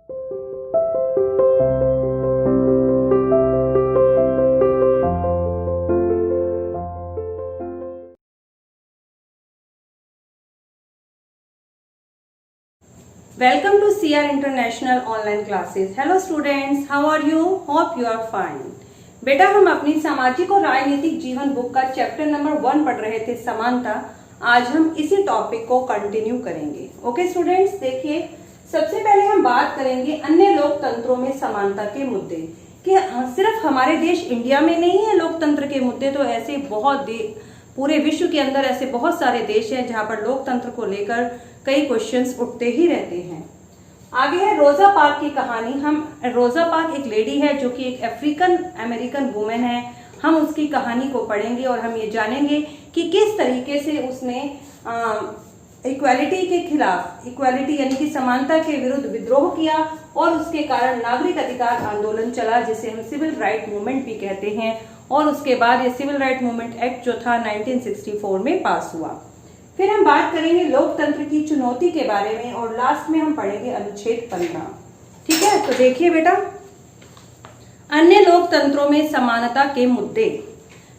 Welcome to CR International Online Classes. Hello students, how are you? Hope you are fine. बेटा हम अपनी सामाजिक और राजनीतिक जीवन बुक का चैप्टर नंबर 1 पढ़ रहे थे, समानता। आज हम इसी टॉपिक को कंटिन्यू करेंगे। ओके स्टूडेंट्स, देखिए सबसे पहले हम बात करेंगे अन्य लोकतंत्रों में समानता के मुद्दे। कि सिर्फ हमारे देश इंडिया में नहीं है लोकतंत्र के मुद्दे, तो ऐसे बहुत पूरे विश्व के अंदर ऐसे बहुत सारे देश हैं जहां पर लोकतंत्र को लेकर कई क्वेश्चंस उठते ही रहते हैं। आगे है रोजा पार्क की कहानी। रोजा पार्क एक लेडी है जो कि एक अफ्रीकन अमेरिकन वुमेन है। हम उसकी कहानी को पढ़ेंगे और हम ये जानेंगे कि किस तरीके से उसने इक्वालिटी के खिलाफ, इक्वालिटी यानी कि समानता के विरुद्ध विद्रोह किया और उसके कारण नागरिक अधिकार आंदोलन चला, जिसे हम सिविल राइट मूवमेंट भी कहते हैं। और उसके बाद ये सिविल राइट मूवमेंट एक्ट जो था 1964 में पास हुआ। फिर हम बात करेंगे लोकतंत्र की चुनौती के बारे में और लास्ट में हम पढ़ेंगे अनुच्छेद 15। ठीक है, तो देखिए बेटा, अन्य लोकतंत्रों में समानता के मुद्दे।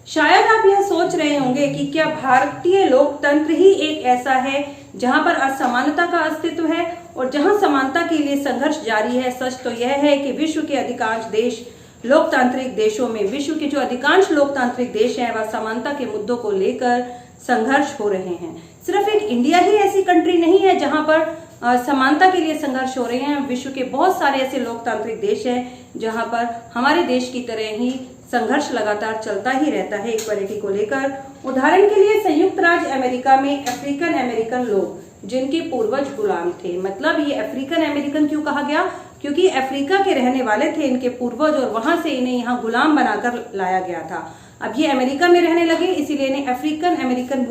शायद आप यह सोच रहे होंगे कि क्या भारतीय लोकतंत्र ही एक ऐसा है जहां पर असमानता का अस्तित्व है और जहां समानता के लिए संघर्ष जारी है। सच तो यह है कि विश्व के अधिकांश देश लोकतांत्रिक देशों में, विश्व के जो अधिकांश लोकतांत्रिक देश हैं वह समानता के मुद्दों को लेकर संघर्ष हो रहे हैं। सिर्फ एक इंडिया ही ऐसी कंट्री नहीं है जहां पर समानता के लिए संघर्ष हो रहे हैं। विश्व के बहुत सारे ऐसे लोकतांत्रिक देश हैं जहां पर हमारे देश की तरह ही संघर्ष लगातार चलता ही रहता है इक्वालिटी को लेकर। उदाहरण के लिए संयुक्त राज्य अमेरिका में अफ्रीकन अमेरिकन लोग जिनके पूर्वज गुलाम थे, मतलब ये अफ्रीकन अमेरिकन क्यों कहा गया, क्योंकि अफ्रीका के रहने वाले थे इनके पूर्वज और वहां से इन्हें यहाँ गुलाम बनाकर लाया गया था। अब ये अमेरिका में रहने लगे, इसीलिए इन्हें अफ्रीकन अमेरिकन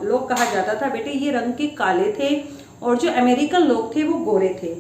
लोग कहा जाता था। बेटे ये रंग के काले थे और जो अमेरिकन लोग थे वो गोरे थे।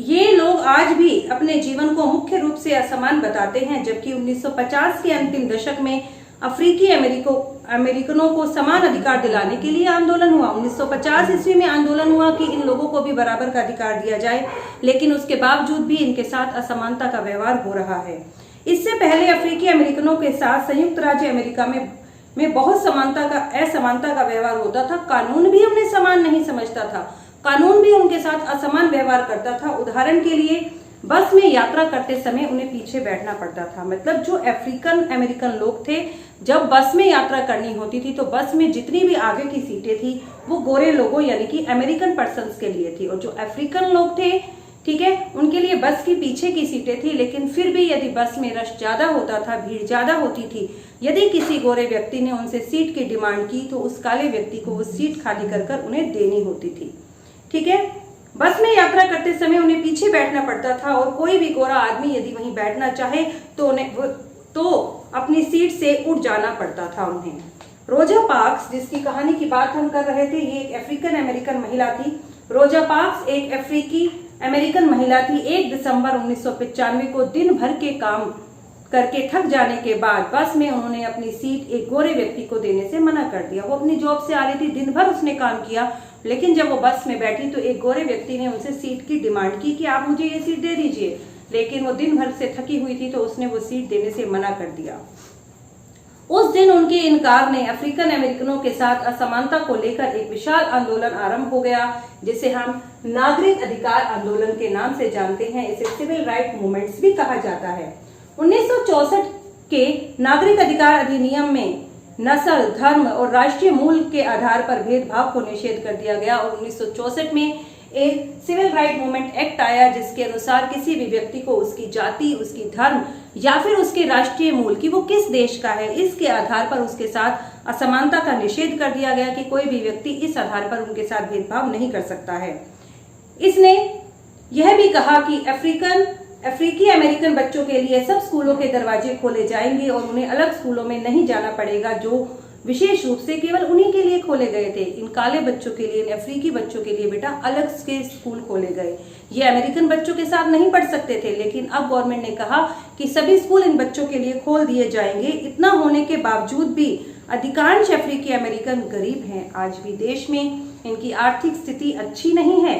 ये लोग आज भी अपने जीवन को मुख्य रूप से असमान बताते हैं, जबकि 1950 के अंतिम दशक में अफ्रीकी अमेरिकनों को समान अधिकार दिलाने के लिए आंदोलन हुआ। 1950 ईस्वी में आंदोलन हुआ कि इन लोगों को भी बराबर का अधिकार दिया जाए, लेकिन उसके बावजूद भी इनके साथ असमानता का व्यवहार हो रहा है। इससे पहले अफ्रीकी अमेरिकनों के साथ संयुक्त राज्य अमेरिका में बहुत असमानता का व्यवहार होता था। कानून भी उन्हें समान नहीं समझता था, कानून भी उनके साथ असमान व्यवहार करता था। उदाहरण के लिए बस में यात्रा करते समय उन्हें पीछे बैठना पड़ता था। मतलब जो अफ्रीकन अमेरिकन लोग थे, जब बस में यात्रा करनी होती थी तो बस में जितनी भी आगे की सीटें थी वो गोरे लोगों यानी कि अमेरिकन पर्सन्स के लिए थी, और जो अफ्रीकन लोग थे, ठीक है, उनके लिए बस की पीछे की सीटें थी। लेकिन फिर भी यदि बस में रश ज्यादा होता था, भीड़ ज्यादा होती थी, यदि किसी गोरे व्यक्ति ने उनसे सीट की डिमांड की तो उस काले व्यक्ति को वो सीट खाली कर उन्हें देनी होती थी। ठीक है, बस में यात्रा करते समय उन्हें पीछे बैठना पड़ता था और कोई भी गोरा आदमी यदि वहीं बैठना चाहे तो अपनी सीट से उठ जाना पड़ता था उन्हें। रोजा पार्क्स, जिसकी कहानी की बात हम कर रहे थे, ये एक अफ्रीकन अमेरिकन महिला थी। रोजा पार्क्स एक अफ्रीकी अमेरिकन महिला थी। 1 दिसंबर 1995 को दिन भर के काम करके थक जाने के बाद बस में उन्होंने अपनी सीट एक गोरे व्यक्ति को देने से मना कर दिया। वो अपनी जॉब से आ रही थी, दिन भर उसने काम किया, लेकिन जब वो बस में बैठी तो एक गोरे व्यक्ति ने उनसे सीट की डिमांड की कि आप मुझे ये सीट दे दीजिए, लेकिन वो दिन भर से थकी हुई थी तो उसने वो सीट देने से मना कर दिया। उस दिन उनके इनकार ने अफ्रीकन अमेरिकनों के साथ असमानता को लेकर एक विशाल आंदोलन आरंभ हो गया, जिसे हम नागरिक अधिकार आंदोलन के नाम से जानते हैं। इसे सिविल राइट मूवमेंट्स भी कहा जाता है। 1964 के नागरिक अधिकार अधिनियम में नस्ल, धर्म और राष्ट्रीय मूल के आधार पर भेदभाव को निषेध कर दिया गया और 1964 में एक सिविल राइट मूवमेंट एक्ट आया, जिसके अनुसार किसी भी व्यक्ति को उसकी जाति, उसकी धर्म या फिर उसके राष्ट्रीय मूल की वो किस देश का है, इसके आधार पर उसके साथ असमानता का निषेध कर दिया गया कि कोई भी व्यक्ति इस आधार पर उनके साथ भेदभाव नहीं कर सकता है। इसने यह भी कहा कि अफ्रीकी अमेरिकन बच्चों के लिए सब स्कूलों के दरवाजे खोले जाएंगे और उन्हें अलग स्कूलों में नहीं जाना पड़ेगा, जो विशेष रूप से केवल उन्हीं के लिए खोले गए थे। इन काले बच्चों के लिए, इन अफ्रीकी बच्चों के लिए बेटा अलग के स्कूल खोले गए। ये अमेरिकन बच्चों के साथ नहीं पढ़ सकते थे, लेकिन अब गवर्नमेंट ने कहा कि सभी स्कूल इन बच्चों के लिए खोल दिए जाएंगे। इतना होने के बावजूद भी अधिकांश अफ्रीकी अमेरिकन गरीब हैं। आज भी देश में इनकी आर्थिक स्थिति अच्छी नहीं है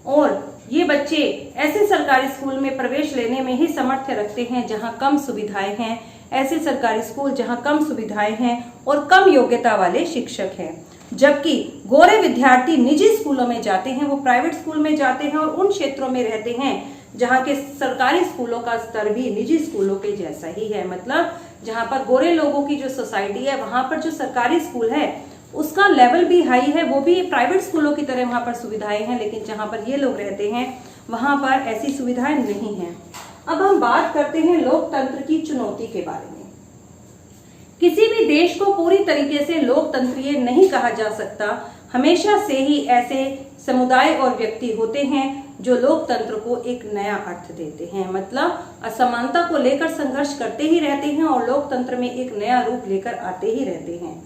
और ये बच्चे ऐसे सरकारी स्कूल में प्रवेश लेने में ही सामर्थ्य रखते हैं जहां कम सुविधाएं हैं, ऐसे सरकारी स्कूल जहां कम सुविधाएं हैं और कम योग्यता वाले शिक्षक हैं। जबकि गोरे विद्यार्थी निजी स्कूलों में जाते हैं, वो प्राइवेट स्कूल में जाते हैं और उन क्षेत्रों में रहते हैं जहां के सरकारी स्कूलों का स्तर भी निजी स्कूलों के जैसा ही है। मतलब जहां पर गोरे लोगों की जो सोसाइटी है, वहां पर जो सरकारी स्कूल है उसका लेवल भी हाई है, वो भी प्राइवेट स्कूलों की तरह वहां पर सुविधाएं हैं, लेकिन जहां पर ये लोग रहते हैं वहां पर ऐसी सुविधाएं नहीं हैं। अब हम बात करते हैं लोकतंत्र की चुनौती के बारे में। किसी भी देश को पूरी तरीके से लोकतंत्रीय नहीं कहा जा सकता। हमेशा से ही ऐसे समुदाय और व्यक्ति होते हैं जो लोकतंत्र को एक नया अर्थ देते हैं। मतलब असमानता को लेकर संघर्ष करते ही रहते हैं और लोकतंत्र में एक नया रूप लेकर आते ही रहते हैं।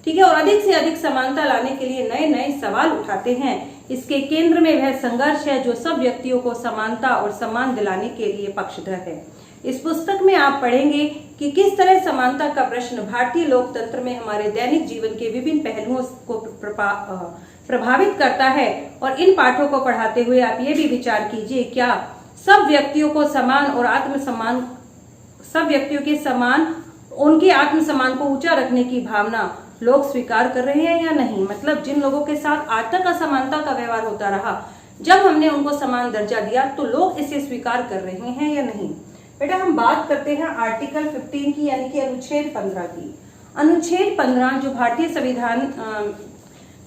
ठीक है, और अधिक से अधिक समानता लाने के लिए नए नए सवाल उठाते हैं। इसके केंद्र में वह संघर्ष है जो सब व्यक्तियों को समानता और सम्मान दिलाने के लिए पक्षधर है। इस पुस्तक में आप पढ़ेंगे कि किस तरह समानता का प्रश्न भारतीय लोकतंत्र में हमारे दैनिक जीवन के विभिन्न पहलुओं को प्रभावित करता है। और इन पाठों को पढ़ाते हुए आप ये भी विचार कीजिए, क्या सब व्यक्तियों को समान और आत्मसम्मान, सब व्यक्तियों के समान, उनके आत्मसम्मान को ऊंचा रखने की भावना लोग स्वीकार कर रहे हैं या नहीं। मतलब जिन लोगों के साथ आज तक असमानता का व्यवहार होता रहा, जब हमने उनको समान दर्जा दिया तो लोग इसे स्वीकार कर रहे हैं या नहीं। बेटा हम बात करते हैं आर्टिकल 15 की, यानी कि अनुच्छेद 15 की। अनुच्छेद 15 जो भारतीय संविधान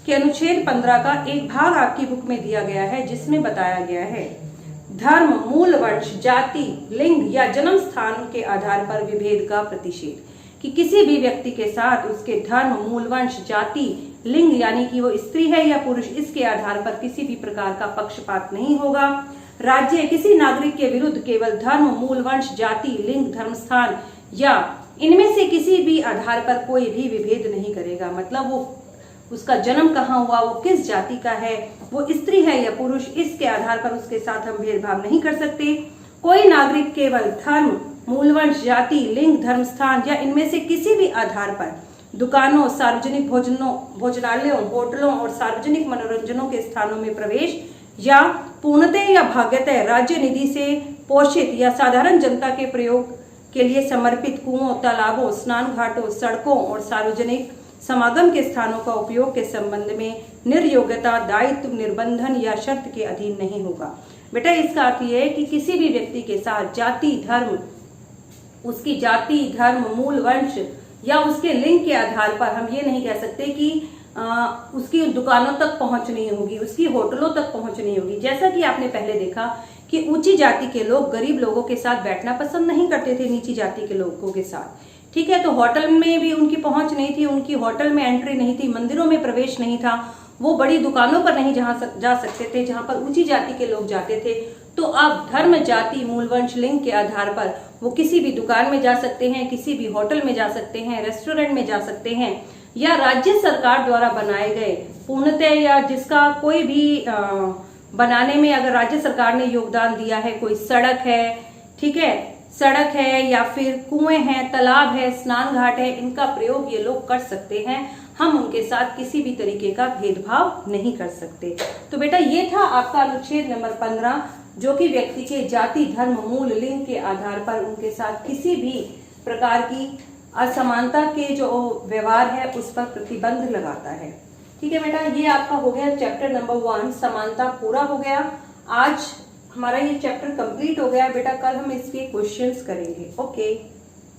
के अनुच्छेद 15 का एक भाग आपकी बुक में दिया गया है, जिसमें बताया गया है धर्म, मूल, वंश, जाति, लिंग या जन्म स्थान के आधार पर विभेद का प्रतिषेध। कि किसी भी व्यक्ति के साथ उसके धर्म, मूल, वंश, जाति, लिंग यानी कि वो स्त्री है या पुरुष, इसके आधार पर किसी भी प्रकार का पक्षपात नहीं होगा। राज्य किसी नागरिक के विरुद्ध केवल धर्म, मूल, वंश, जाति, लिंग, धर्म स्थान या इनमें से किसी भी आधार पर कोई भी विभेद नहीं करेगा। मतलब वो उसका जन्म कहाँ हुआ, वो किस जाति का है, वो स्त्री है या पुरुष, इसके आधार पर उसके साथ हम भेदभाव नहीं कर सकते। कोई नागरिक केवल धर्म, मूल, वंश, जाति, लिंग, धर्म स्थान या इनमें से किसी भी आधार पर दुकानों, सार्वजनिक भोजनालयों, होटलों और सार्वजनिक मनोरंजनों के स्थानों में प्रवेश या पूर्णतः या भाग्यतः राज्य निधि से पोषित या साधारण जनता के प्रयोग के लिए समर्पित कुओं, तालाबों, स्नान घाटों, सड़कों और सार्वजनिक समागम के स्थानों का उपयोग के संबंध में निर्योग्यता, दायित्व, निर्बंधन या शर्त के अधीन नहीं होगा। बेटा इसका अर्थ यह है कि किसी भी व्यक्ति के साथ जाति, धर्म, उसकी जाति, धर्म, मूल, वंश या उसके लिंग के आधार पर हम ये नहीं कह सकते कि उसकी दुकानों तक पहुंच नहीं होगी, उसकी होटलों तक पहुंच नहीं होगी। जैसा कि आपने पहले देखा कि ऊंची जाति के लोग गरीब लोगों के साथ बैठना पसंद नहीं करते थे, नीची जाति के लोगों के साथ। ठीक है, तो होटल में भी उनकी पहुंच नहीं थी, उनकी होटल में एंट्री नहीं थी, मंदिरों में प्रवेश नहीं था, वो बड़ी दुकानों पर नहीं जा सकते थे जहां पर ऊंची जाति के लोग जाते थे। तो अब धर्म, जाति, मूल, वंश, लिंग के आधार पर वो किसी भी दुकान में जा सकते हैं, किसी भी होटल में जा सकते हैं, रेस्टोरेंट में जा सकते हैं, या राज्य सरकार द्वारा बनाए गए पूर्णतः या जिसका कोई भी बनाने में अगर राज्य सरकार ने योगदान दिया है, कोई सड़क है, ठीक है, सड़क है या फिर कुएं हैं, तालाब है, स्नान घाट है, इनका प्रयोग ये लोग कर सकते हैं। हम उनके साथ किसी भी तरीके का भेदभाव नहीं कर सकते। तो बेटा ये था आपका अनुच्छेद नंबर 15, जो कि व्यक्ति के जाति, धर्म, मूल, लिंग के आधार पर उनके साथ किसी भी प्रकार की असमानता के जो व्यवहार है उस पर प्रतिबंध लगाता है। ठीक है बेटा, ये आपका हो गया चैप्टर नंबर 1 समानता पूरा हो गया। आज हमारा ये चैप्टर कंप्लीट हो गया बेटा, कल हम इसके क्वेश्चंस करेंगे। ओके।